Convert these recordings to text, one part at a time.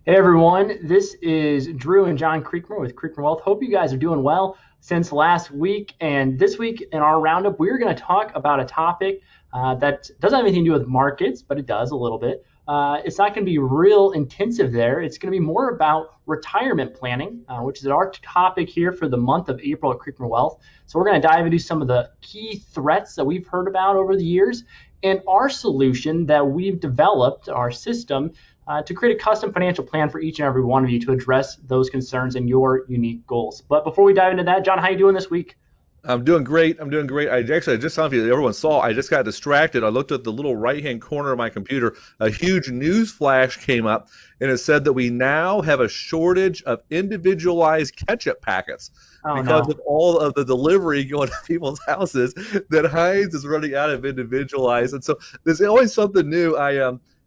Hey everyone, this is Drew and John Creekmur with Creekmur Wealth. Hope you guys are doing well since last week. And this week in our roundup, we're going to talk about a topic that doesn't have anything to do with markets, but it does a little bit. It's not going to be real intensive there. It's going to be more about retirement planning, which is our topic here for the month of April at Creekmur Wealth. So we're going to dive into some of the key threats that we've heard about over the years and our solution that we've developed, our system, to create a custom financial plan for each and every one of you to address those concerns and your unique goals. But before we dive into that, John, how you doing this week? I'm doing great. I'm doing great. I just don't know if everyone saw. I just got distracted. I looked at the little right-hand corner of my computer. A huge news flash came up, and it said that we now have a shortage of individualized ketchup packets Oh because no. of all of the delivery going to people's houses. That Heinz is running out of individualized, and so there's always something new.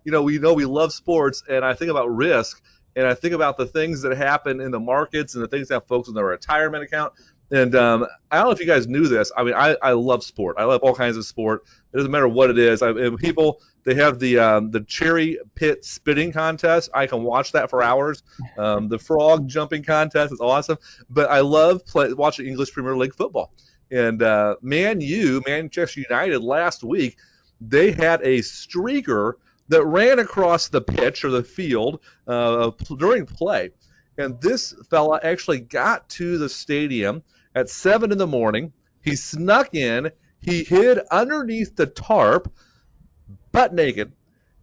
We know we love sports, and I think about risk, and I think about the things that happen in the markets and the things that have folks in their retirement account. And I don't know if you guys knew this. I mean, I love sport. I love all kinds of sport. It doesn't matter what it is. And people, they have the cherry pit spitting contest. I can watch that for hours. The frog jumping contest is awesome. But I love watching English Premier League football. And Manchester United last week, they had a streaker that ran across the pitch or the field during play. And this fella actually got to the stadium at 7 in the morning. He snuck in. He hid underneath the tarp, butt naked,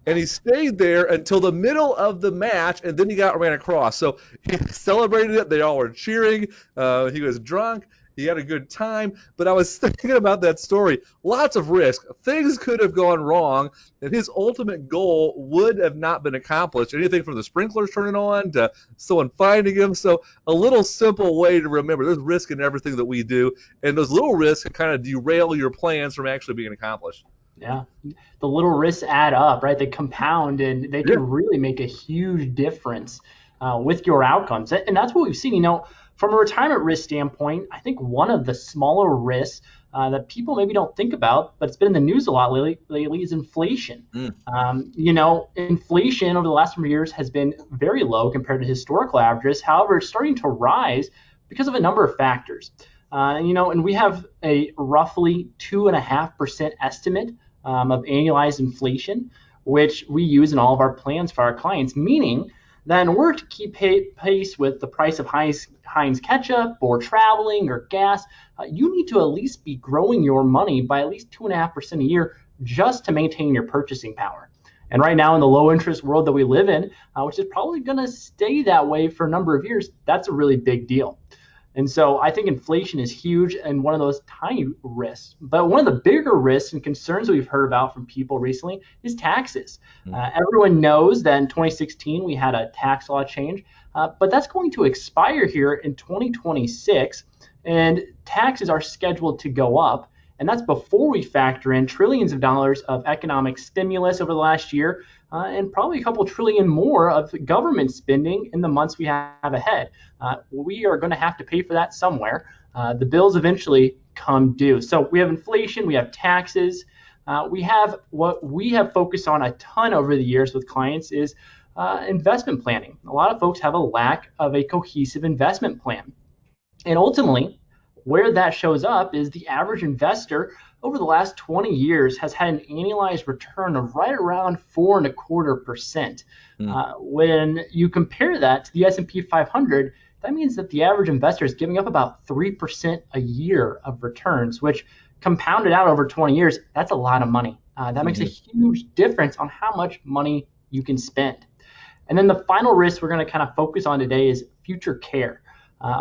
and he stayed there until the middle of the match, and then he ran across. So he celebrated it. They all were cheering. He was drunk. He had a good time. But I was thinking about that story. Lots of risk. Things could have gone wrong, and his ultimate goal would have not been accomplished. Anything from the sprinklers turning on to someone finding him. So a little simple way to remember there's risk in everything that we do, and those little risks can kind of derail your plans from actually being accomplished. Yeah. The little risks add up, right? They compound and they Yeah. can really make a huge difference with your outcomes. And that's what we've seen. From a retirement risk standpoint, I think one of the smaller risks that people maybe don't think about, but it's been in the news a lot lately is inflation. Mm. Inflation over the last few years has been very low compared to historical averages. However, it's starting to rise because of a number of factors. And we have a roughly 2.5% estimate of annualized inflation, which we use in all of our plans for our clients, meaning that in order to keep pace with the price of Heinz ketchup or traveling or gas, you need to at least be growing your money by at least 2.5% a year just to maintain your purchasing power. And right now in the low interest world that we live in, which is probably going to stay that way for a number of years, that's a really big deal. And so I think inflation is huge and one of those tiny risks. But one of the bigger risks and concerns we've heard about from people recently is taxes. Everyone knows that in 2016 we had a tax law change, but that's going to expire here in 2026, and taxes are scheduled to go up. And that's before we factor in trillions of dollars of economic stimulus over the last year, and probably a couple trillion more of government spending in the months we have ahead. We are going to have to pay for that somewhere. The bills eventually come due. So we have inflation, we have taxes, we have what we have focused on a ton over the years with clients is investment planning. A lot of folks have a lack of a cohesive investment plan. And ultimately, where that shows up is the average investor over the last 20 years has had an annualized return of right around 4.25%. When you compare that to the S&P 500, that means that the average investor is giving up about 3% a year of returns, which compounded out over 20 years, that's a lot of money. That makes a huge difference on how much money you can spend. And then the final risk we're going to kind of focus on today is future care.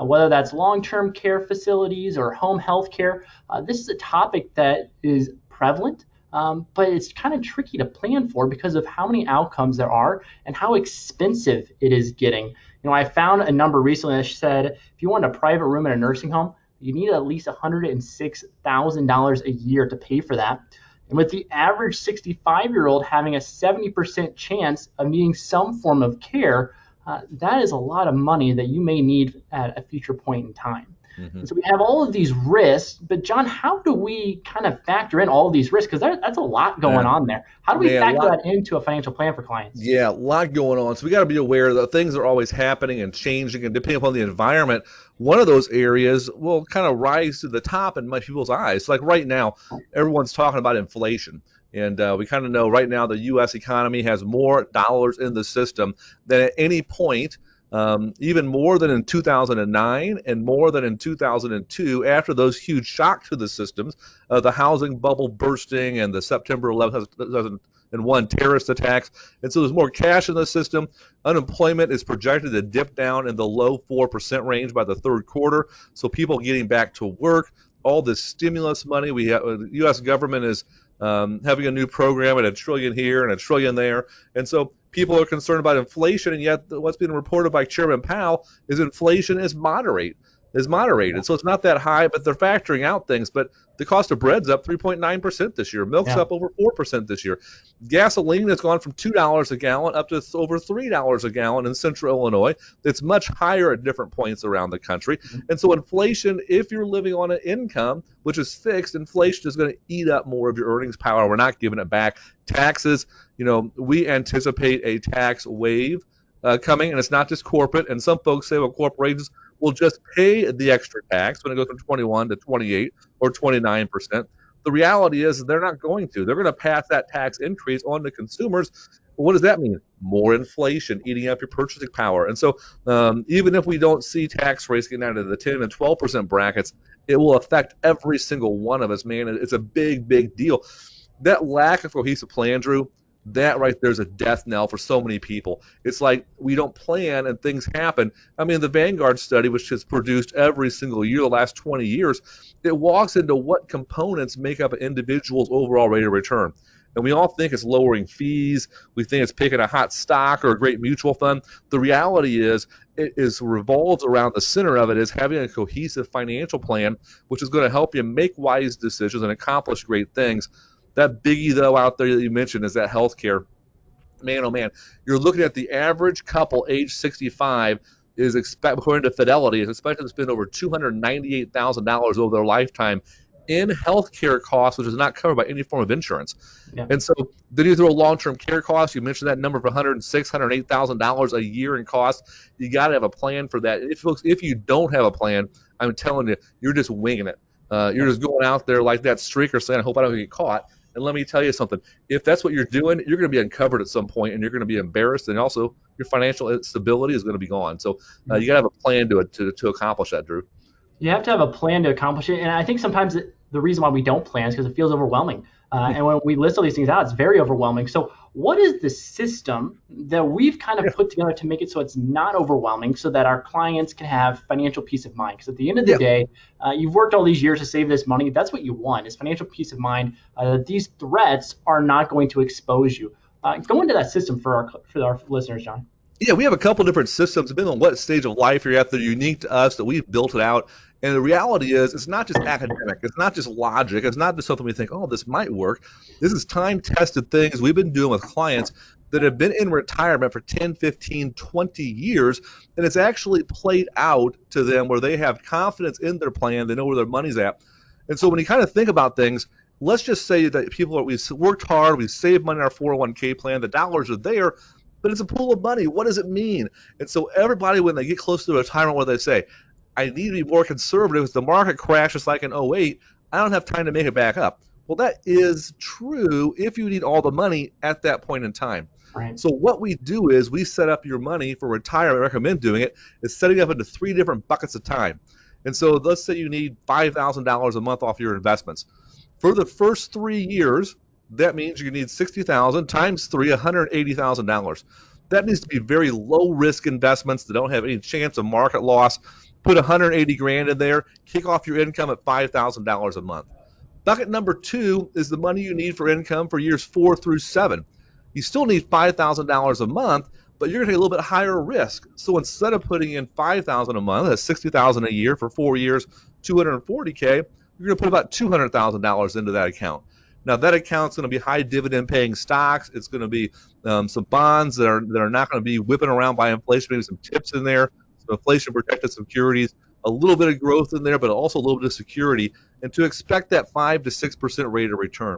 Whether that's long-term care facilities or home health care, this is a topic that is prevalent, but it's kind of tricky to plan for because of how many outcomes there are and how expensive it is getting. I found a number recently that said if you want a private room in a nursing home, you need at least $106,000 a year to pay for that. And with the average 65-year-old having a 70% chance of needing some form of care, that is a lot of money that you may need at a future point in time. Hmm. And so we have all of these risks. But John, how do we kind of factor in all of these risks? Because that's a lot going Man, on there. How do we man, factor that into a financial plan for clients? yeah, a lot going on. So we got to be aware that things are always happening and changing, and depending upon the environment, one of those areas will kind of rise to the top in most people's eyes. So like right now, everyone's talking about inflation. And we kind of know right now the U.S. economy has more dollars in the system than at any point, even more than in 2009 and more than in 2002 after those huge shocks to the systems, the housing bubble bursting and the September 11th, 2001 terrorist attacks. And so there's more cash in the system. Unemployment is projected to dip down in the low 4% range by the third quarter. So people getting back to work, all this stimulus money, the U.S. government is having a new program at $1 trillion here and $1 trillion there. And so people are concerned about inflation, and yet what's being reported by Chairman Powell is inflation is moderated. So it's not that high, but they're factoring out things. But the cost of bread's up 3.9% this year. Milk's Yeah. up over 4% this year. Gasoline has gone from $2 a gallon up to over $3 a gallon in central Illinois. It's much higher at different points around the country. And so inflation, if you're living on an income, which is fixed, inflation is going to eat up more of your earnings power. We're not giving it back. Taxes, we anticipate a tax wave coming, and it's not just corporate. And some folks say, well, corporations will just pay the extra tax when it goes from 21 to 28 or 29%. The reality is they're not going to. They're going to pass that tax increase on to consumers. Well, what does that mean? More inflation eating up your purchasing power. And so even if we don't see tax rates getting out of the 10 and 12% brackets, it will affect every single one of us, man. It's a big, big deal. That lack of cohesive plan, Drew, that right there's a death knell for so many people. It's like we don't plan and things happen. I mean, the Vanguard study, which has produced every single year the last 20 years, it walks into what components make up an individual's overall rate of return. And we all think it's lowering fees. We think it's picking a hot stock or a great mutual fund. The reality is it is revolves around the center of it is having a cohesive financial plan, which is going to help you make wise decisions and accomplish great things. That biggie, though, out there that you mentioned is that healthcare. Man, oh man, you're looking at the average couple age 65 according to Fidelity, is expected to spend over $298,000 over their lifetime in healthcare costs, which is not covered by any form of insurance. Yeah. And so then you throw long-term care costs. You mentioned that number of $106,000, $108,000 a year in costs. You got to have a plan for that. If you don't have a plan, I'm telling you, you're just winging it. You're just going out there like that streaker saying, I hope I don't get caught. And let me tell you something. If that's what you're doing, you're going to be uncovered at some point, and you're going to be embarrassed, and also your financial stability is going to be gone. So you got to have a plan to accomplish that, Drew. You have to have a plan to accomplish it. And I think sometimes the reason why we don't plan is because it feels overwhelming. And when we list all these things out, it's very overwhelming. So what is the system that we've kind of put together to make it so it's not overwhelming so that our clients can have financial peace of mind? Because at the end of the day, you've worked all these years to save this money. That's what you want is financial peace of mind. These threats are not going to expose you. Go into that system for our listeners, John. Yeah, we have a couple different systems, depending on what stage of life you're at. They're unique to us, that we've built it out. And the reality is, it's not just academic. It's not just logic. It's not just something we think, oh, this might work. This is time-tested things we've been doing with clients that have been in retirement for 10, 15, 20 years, and it's actually played out to them where they have confidence in their plan. They know where their money's at. And so when you kind of think about things, let's just say that we've worked hard, we've saved money in our 401k plan, the dollars are there, but it's a pool of money. What does it mean? And so everybody, when they get close to retirement, what do they say? I need to be more conservative. If the market crashes like in '08, I don't have time to make it back up. Well, that is true if you need all the money at that point in time. Right. So what we do is we set up your money for retirement. I recommend doing it is setting up into 3 different buckets of time. And so let's say you need $5,000 a month off your investments. For the first 3 years, that means you need $60,000 times 3, $180,000. That needs to be very low risk investments that don't have any chance of market loss. Put 180 grand in there, kick off your income at $5,000 a month. Bucket number 2 is the money you need for income for years 4 through 7. You still need $5,000 a month, but you're going to take a little bit higher risk. So instead of putting in $5,000 a month, that's $60,000 a year for 4 years, $240K, you're going to put about $200,000 into that account. Now, that account's going to be high dividend paying stocks. It's going to be some bonds that are not going to be whipping around by inflation, maybe some tips in there, some inflation protected securities. a little bit of growth in there, but also a little bit of security, and to expect that 5 to 6% rate of return.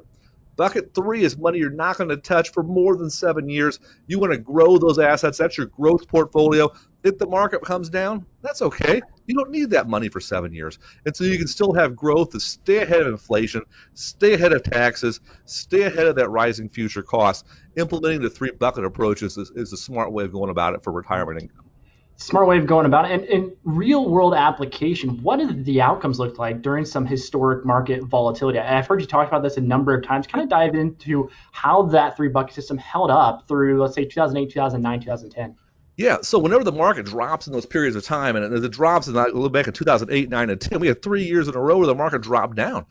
Bucket three is money you're not going to touch for more than 7 years. You want to grow those assets. That's your growth portfolio. If the market comes down, that's okay. You don't need that money for 7 years. And so you can still have growth to stay ahead of inflation, stay ahead of taxes, stay ahead of that rising future costs. Implementing the three bucket approach is a smart way of going about it for retirement income. Smart way of going about it. And in real world application, what did the outcomes look like during some historic market volatility? I've heard you talk about this a number of times. Kind of dive into how that three bucket system held up through, let's say, 2008, 2009, 2010. Yeah, so whenever the market drops in those periods of time, and the drops, and I look back in 2008, 9, and 10, we had 3 years in a row where the market dropped down.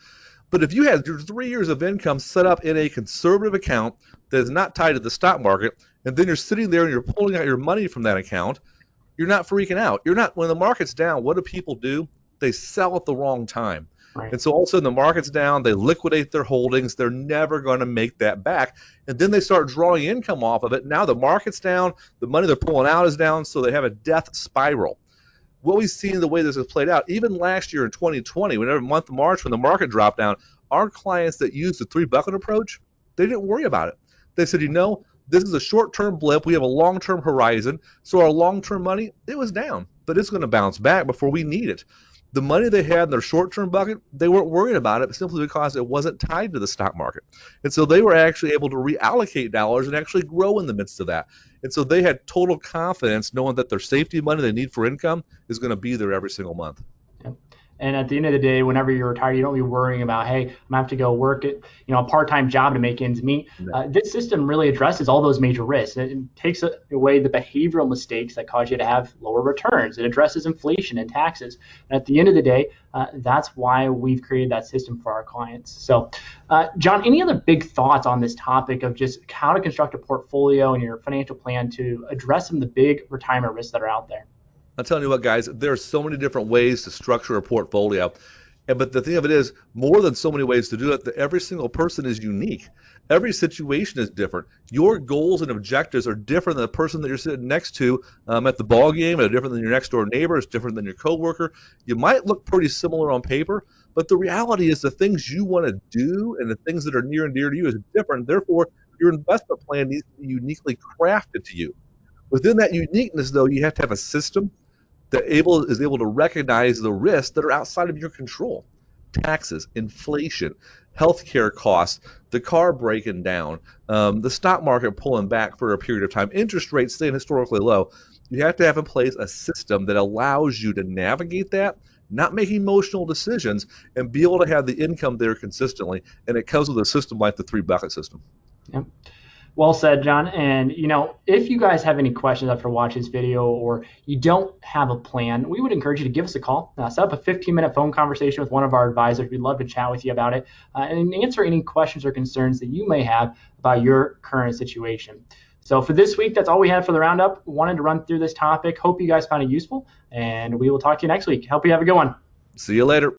But if you had your 3 years of income set up in a conservative account that is not tied to the stock market, and then you're sitting there and you're pulling out your money from that account, you're not freaking out. You're not, when the market's down, what do people do? They sell at the wrong time. Right. And so all of a sudden the market's down, they liquidate their holdings, they're never going to make that back. And then they start drawing income off of it. Now the market's down, the money they're pulling out is down, so they have a death spiral. What we've seen, the way this has played out, even last year in 2020, whenever month of March, when the market dropped down, our clients that used the three bucket approach, they didn't worry about it. They said, this is a short-term blip. We have a long-term horizon. So our long-term money, it was down, but it's going to bounce back before we need it. The money they had in their short-term bucket, they weren't worried about it simply because it wasn't tied to the stock market. And so they were actually able to reallocate dollars and actually grow in the midst of that. And so they had total confidence knowing that their safety money they need for income is going to be there every single month. Yep. And at the end of the day, whenever you're retired, you don't be worrying about, hey, I'm going to have to go work at a part-time job to make ends meet. This system really addresses all those major risks. It takes away the behavioral mistakes that cause you to have lower returns. It addresses inflation and taxes. And at the end of the day, that's why we've created that system for our clients. So, John, any other big thoughts on this topic of just how to construct a portfolio and your financial plan to address some of the big retirement risks that are out there? I'm telling you what, guys, there are so many different ways to structure a portfolio. But the thing of it is, more than so many ways to do it, that every single person is unique. Every situation is different. Your goals and objectives are different than the person that you're sitting next to at the ball game, and different than your next door neighbor, it's different than your coworker. You might look pretty similar on paper, but the reality is the things you want to do and the things that are near and dear to you is different. Therefore, your investment plan needs to be uniquely crafted to you. Within that uniqueness, though, you have to have a system that is able to recognize the risks that are outside of your control. Taxes, inflation, healthcare costs, the car breaking down, the stock market pulling back for a period of time, interest rates staying historically low. You have to have in place a system that allows you to navigate that, not make emotional decisions, and be able to have the income there consistently. And it comes with a system like the three bucket system. Yep. Well said, John. And, if you guys have any questions after watching this video or you don't have a plan, we would encourage you to give us a call. Set up a 15-minute phone conversation with one of our advisors. We'd love to chat with you about it and answer any questions or concerns that you may have about your current situation. So for this week, that's all we had for the roundup. Wanted to run through this topic. Hope you guys found it useful, and we will talk to you next week. Hope you have a good one. See you later.